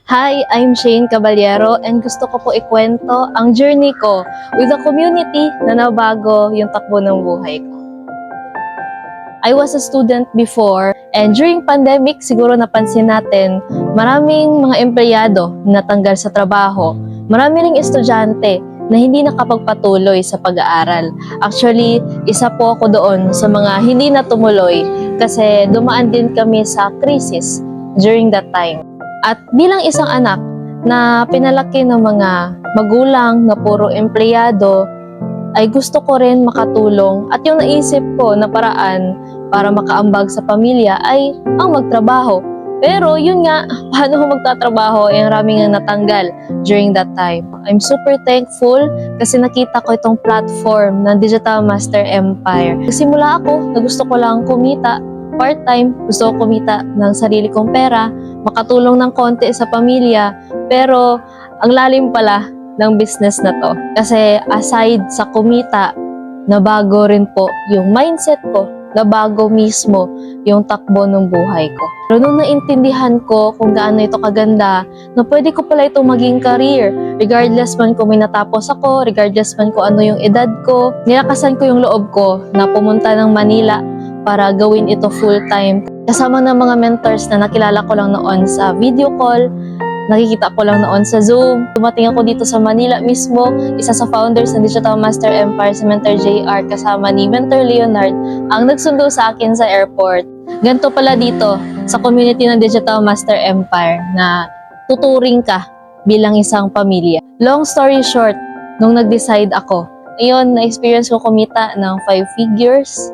Hi, I'm Shane Caballero and gusto ko po ikwento ang journey ko with a community na nabago yung takbo ng buhay ko. I was a student before and during pandemic siguro napansin natin maraming mga empleyado na natanggal sa trabaho, marami ring estudyante na hindi nakapagpatuloy sa pag-aaral. Actually, isa po ako doon sa mga hindi na tumuloy kasi dumaan din kami sa krisis during that time. At bilang isang anak na pinalaki ng mga magulang na puro empleyado, ay gusto ko rin makatulong at yung naisip ko na paraan para makaambag sa pamilya ay ang magtrabaho. Pero yun nga, paano ko magtatrabaho ay maraming nga natanggal during that time. I'm super thankful kasi nakita ko itong platform ng Digital Master Empire. Simula ako na gusto ko lang kumita part-time, gusto ko kumita ng sarili kong pera, makatulong ng konti sa pamilya, pero ang lalim pala ng business na to. Kasi aside sa kumita, nabago rin po yung mindset ko, nabago mismo yung takbo ng buhay ko. Pero nung naintindihan ko kung gaano ito kaganda, na pwede ko pala itong maging career, regardless man kung may natapos ako, regardless man kung ano yung edad ko, nilakasan ko yung loob ko na pumunta ng Manila para gawin ito full-time. Kasama ng mga mentors na nakilala ko lang noon sa video call, nakikita ko lang noon sa Zoom. Dumating ako dito sa Manila mismo, isa sa founders ng Digital Master Empire, si Mentor JR, kasama ni Mentor Leonard, ang nagsundo sa akin sa airport. Ganito pala dito sa community ng Digital Master Empire na tuturing ka bilang isang pamilya. Long story short, nung nag-decide ako, ayun, na-experience ko kumita ng 5 figures,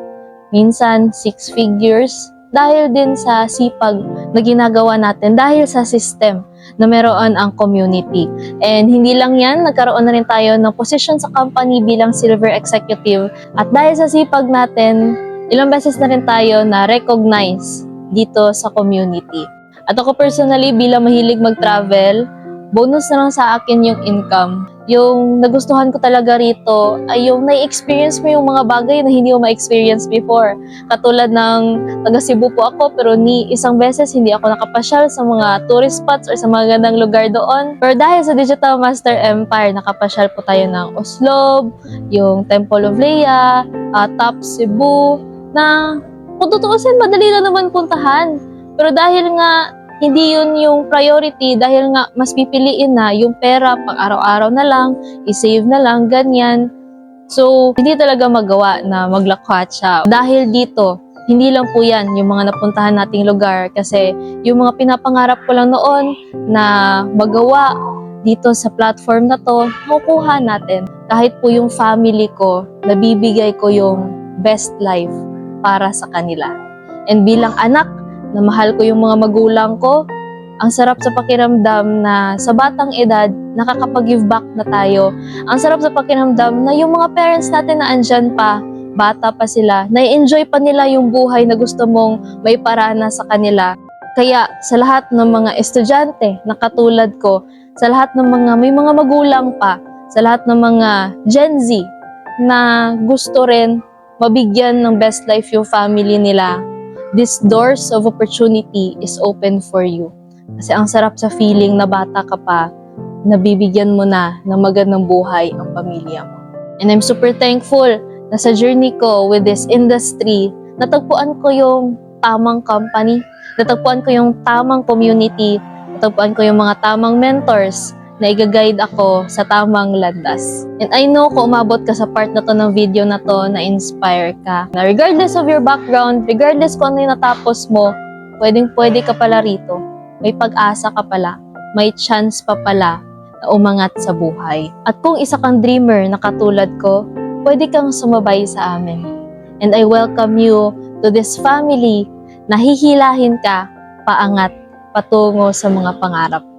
minsan 6 figures, dahil din sa sipag na ginagawa natin, dahil sa system na meron ang community. And hindi lang yan, nagkaroon na rin tayo ng position sa company bilang silver executive. At dahil sa sipag natin, ilang beses na rin tayo na recognize dito sa community. At ako personally, bilang mahilig mag-travel, bonus na lang sa akin yung income. Yung nagustuhan ko talaga rito ay yung na-experience mo yung mga bagay na hindi mo ma-experience before. Katulad ng taga Cebu po ako pero ni isang beses hindi ako nakapasyal sa mga tourist spots or sa mga gandang lugar doon. Pero dahil sa Digital Master Empire, nakapasyal po tayo ng Oslob, yung Temple of Lea, Top Cebu, na kung tutuusin, madali na naman puntahan. Pero dahil nga hindi yun yung priority, dahil nga mas pipiliin na yung pera pang araw-araw na lang, i-save na lang, ganyan. So, hindi talaga magawa na maglakwatsa. Dahil dito, hindi lang po yan yung mga napuntahan nating lugar kasi yung mga pinapangarap ko lang noon na magawa dito sa platform na to, makukuha natin. Kahit po yung family ko, nabibigay ko yung best life para sa kanila. And bilang anak, na mahal ko yung mga magulang ko, ang sarap sa pakiramdam na sa batang edad, nakakapag-give back na tayo. Ang sarap sa pakiramdam na yung mga parents natin na andyan pa, bata pa sila, na-enjoy pa nila yung buhay na gusto mong may parana sa kanila. Kaya sa lahat ng mga estudyante na katulad ko, sa lahat ng mga may mga magulang pa, sa lahat ng mga Gen Z na gusto rin mabigyan ng best life yung family nila, these doors of opportunity is open for you. Kasi ang sarap sa feeling na bata ka pa, nabibigyan mo na ng magandang buhay ang pamilya mo. And I'm super thankful na sa journey ko with this industry, natagpuan ko yung tamang company, natagpuan ko yung tamang community, natagpuan ko yung mga tamang mentors na i-guide ako sa tamang landas. And I know kung umabot ka sa part na to ng video na to, na-inspire ka. Na regardless of your background, regardless kung ano yung natapos mo, pwedeng-pwede ka pala rito. May pag-asa ka pala. May chance pa pala na umangat sa buhay. At kung isa kang dreamer na katulad ko, pwede kang sumabay sa amin. And I welcome you to this family na hihilahin ka paangat patungo sa mga pangarap.